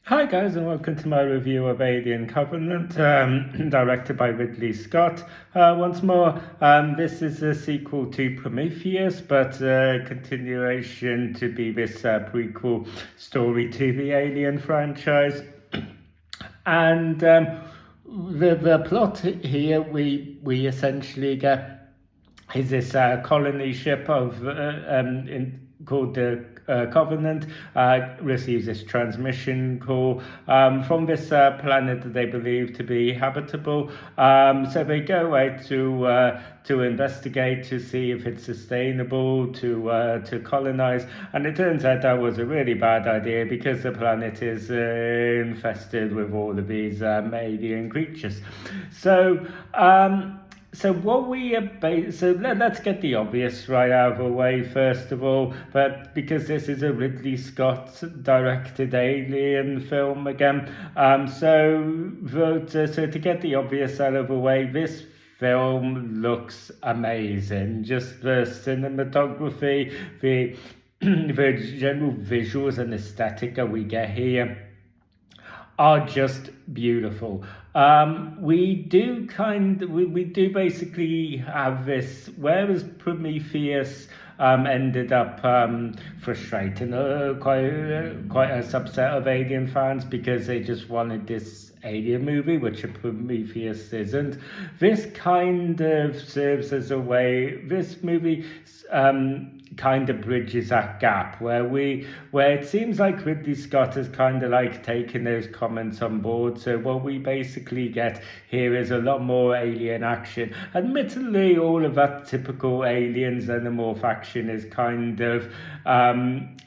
Hi guys, and welcome to my review of Alien Covenant, directed by Ridley Scott. Once more, this is a sequel to Prometheus, but a continuation to be this prequel story to the Alien franchise. And the plot here, we essentially get is this colony ship called the Covenant receives this transmission call from this planet that they believe to be habitable. So they go out to investigate to see if it's sustainable to colonize, and it turns out that was a really bad idea because the planet is infested with all of these alien creatures. So. Let's get the obvious right out of the way first of all. But because this is a Ridley Scott directed Alien film again, so to get the obvious out of the way, this film looks amazing. Just the cinematography, the the general visuals and aesthetic that we get here are just beautiful. We do basically have this, whereas Prometheus ended up frustrating quite a subset of Alien fans because they just wanted this Alien movie, which a Prometheus isn't. This kind of serves as a way. This movie kind of bridges that gap where it seems like Ridley Scott has kind of like taken those comments on board. So what we basically get here is a lot more alien action. Admittedly, all of that typical Alien xenomorph action is kind of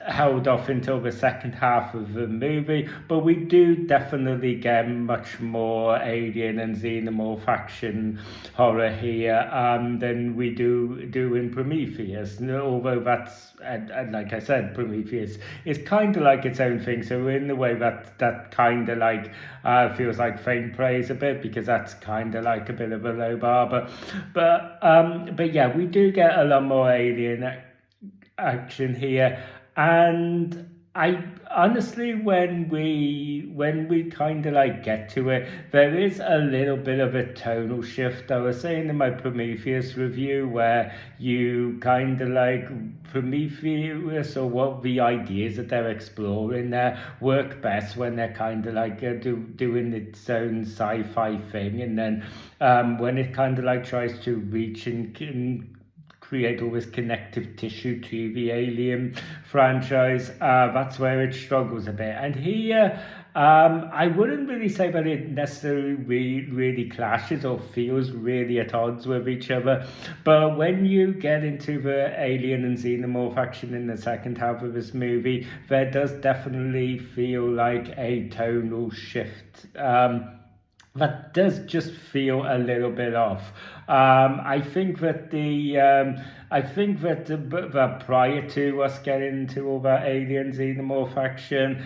held off until the second half of the movie, but we do definitely get much more alien and xenomorph action horror here than we do in Prometheus. Although that's, like I said, Prometheus is kind of like its own thing. So in the way that kind of like feels like faint praise a bit, because that's kind of like a bit of a low bar. But yeah, we do get a lot more alien action here, and I honestly, when we kind of like get to it, there is a little bit of a tonal shift. I was saying in my Prometheus review where you kind of like Prometheus, or what the ideas that they're exploring there work best when they're kind of like doing its own sci-fi thing, and then when it kind of like tries to reach and create all this connective tissue to the Alien franchise, that's where it struggles a bit. And here, I wouldn't really say that it necessarily really clashes or feels really at odds with each other. But when you get into the Alien and Xenomorph action in the second half of this movie, there does definitely feel like a tonal shift. That does just feel a little bit off. I think that prior to us getting into all that Alien Xenomorph action,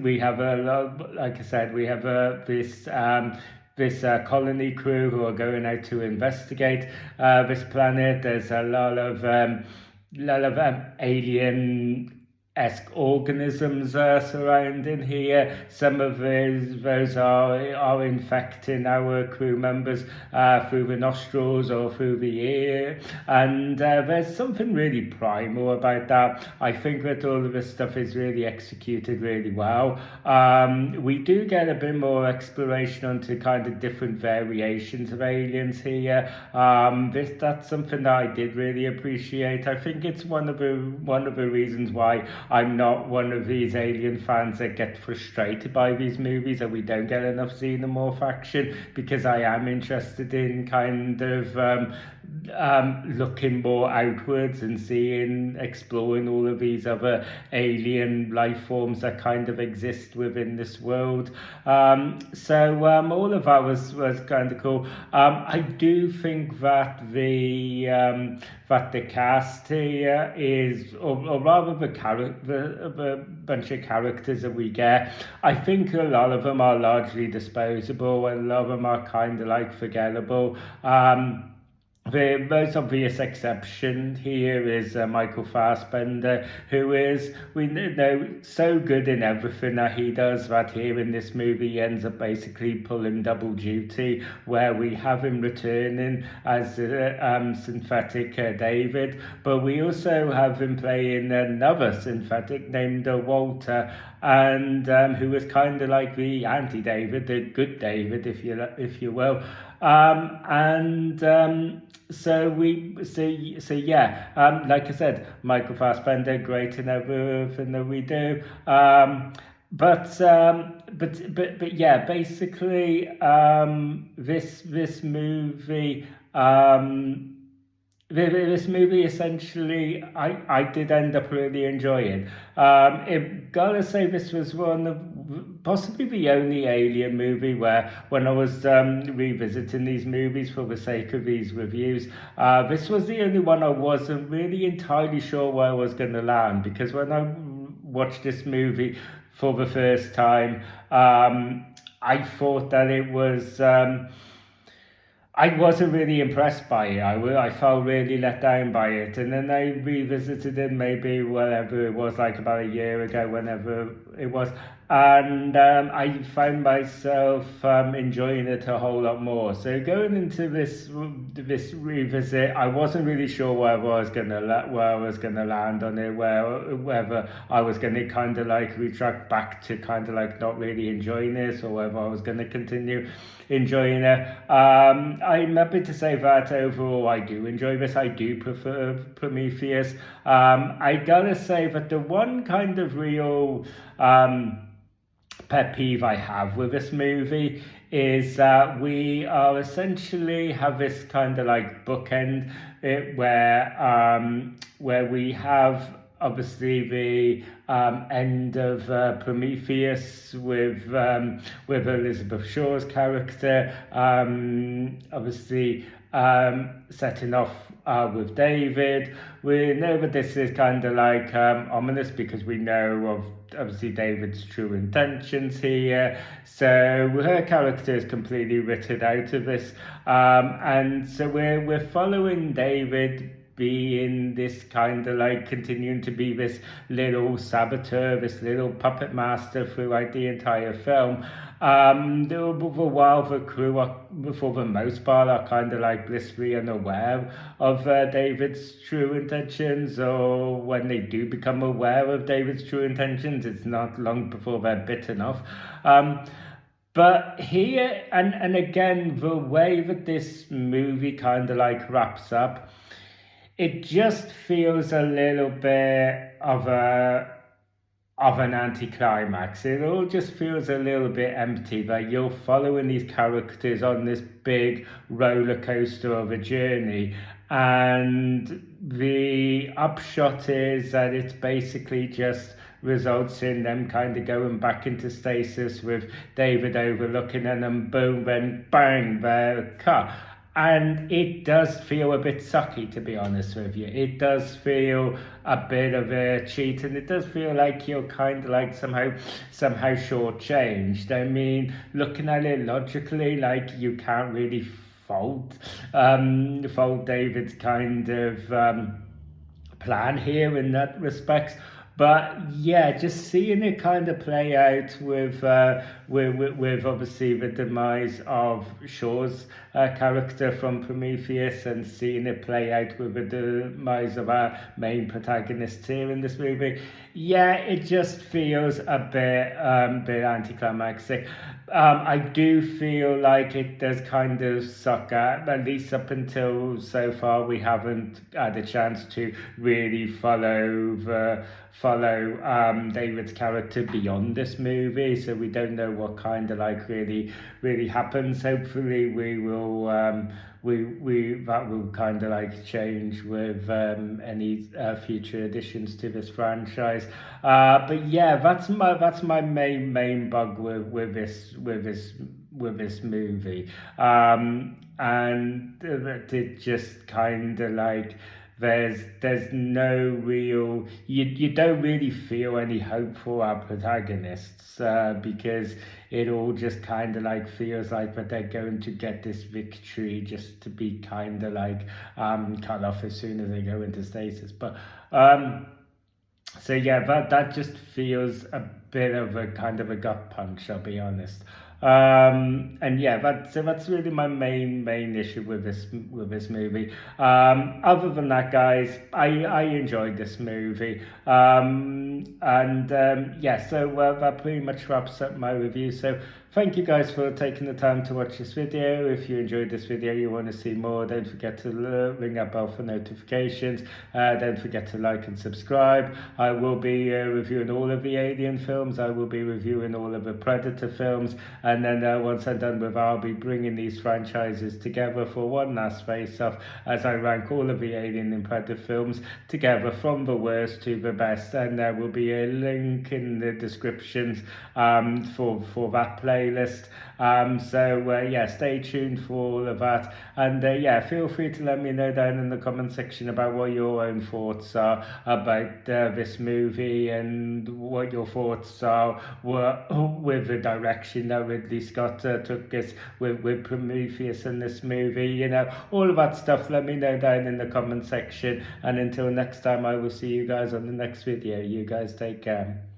we have like I said, we have this colony crew who are going out to investigate this planet. There's a lot of alien esque organisms surrounding here. Some of those are infecting our crew members through the nostrils or through the ear, and there's something really primal about that. I think that all of this stuff is really executed really well. We do get a bit more exploration onto kind of different variations of aliens here. That's something that I did really appreciate. I think it's one of the reasons why I'm not one of these Alien fans that get frustrated by these movies that we don't get enough xenomorph action, because I am interested in kind of looking more outwards and exploring all of these other alien life forms that kind of exist within this world. So all of that was kind of cool. I do think that the cast here is, or rather the bunch of characters that we get, I think a lot of them are largely disposable, and a lot of them are kind of like forgettable. the most obvious exception here is Michael Fassbender, who is, we know, so good in everything that he does that here in this movie he ends up basically pulling double duty, where we have him returning as synthetic David, but we also have him playing another synthetic named Walter, and who is kind of like the anti-David, the good David, if you will. So yeah, like I said, Michael Fassbender, great in everything that we do. But yeah, basically, this movie. This movie essentially I did end up really enjoying. Gotta say this was one of possibly the only Alien movie where when I was revisiting these movies for the sake of these reviews, this was the only one I wasn't really entirely sure where I was going to land, because when I watched this movie for the first time, I thought that it was I wasn't really impressed by it. I felt really let down by it. And then I revisited it maybe whatever it was, like about a year ago, whenever it was. And I found myself enjoying it a whole lot more. So going into this revisit, I wasn't really sure where I was gonna land on it, whether I was gonna kind of like retract back to kind of like not really enjoying this, or whether I was gonna continue enjoying it. I'm happy to say that overall I do enjoy this. I do prefer Prometheus. I gotta say that the one kind of real pet peeve I have with this movie is that we are essentially have this kind of like bookend where we have obviously the end of Prometheus with Elizabeth Shaw's character, obviously setting off with David. We know that this is kind of like ominous, because we know of obviously David's true intentions here. So her character is completely written out of this, and so we're following David being this kind of like continuing to be this little saboteur, this little puppet master throughout the entire film. While the crew are, for the most part, are kind of like blissfully unaware of David's true intentions, or when they do become aware of David's true intentions, it's not long before they're bitten off. But here, and again, the way that this movie kind of like wraps up, it just feels a little bit of an anticlimax. It all just feels a little bit empty, that you're following these characters on this big roller coaster of a journey, and the upshot is that it's basically just results in them kind of going back into stasis with David overlooking, and then boom, then bang, they're cut. And it does feel a bit sucky, to be honest with you. It does feel a bit of a cheat, and it does feel like you're kind of like somehow shortchanged. I mean, looking at it logically, like you can't really fault David's kind of plan here in that respect. But yeah, just seeing it kind of play out with obviously the demise of Shaw's character from Prometheus, and seeing it play out with the demise of our main protagonist here in this movie, yeah, it just feels a bit anticlimactic. I do feel like it does kind of suck at least up until so far, we haven't had a chance to really follow David's character beyond this movie, so we don't know what kind of like really happens. Hopefully we will that will kind of like change with any future additions to this franchise. But yeah, that's my main bug with this movie, and it just kind of like there's no real, you don't really feel any hope for our protagonists, because it all just kind of like feels like that they're going to get this victory just to be kind of like cut off as soon as they go into stasis. But so yeah, that just feels a bit of a kind of a gut punch, I'll be honest. And yeah, that's really my main issue with this movie. Other than that, guys, I enjoyed this movie. And yeah, so that pretty much wraps up my review. So thank you guys for taking the time to watch this video. If you enjoyed this video, you want to see more, don't forget to ring that bell for notifications. Don't forget to like and subscribe. I will be reviewing all of the Alien films. I will be reviewing all of the Predator films. And then once I'm done with, I'll be bringing these franchises together for one last face-off as I rank all of the Alien and Predator films together from the worst to the best. And there will be a link in the descriptions for that playlist. So yeah, stay tuned for all of that. And yeah, feel free to let me know down in the comment section about what your own thoughts are about this movie, and what your thoughts are with the direction that Ridley Scott took us with Prometheus in this movie. You know, all of that stuff, let me know down in the comment section. And until next time, I will see you guys on the next video. You guys take care.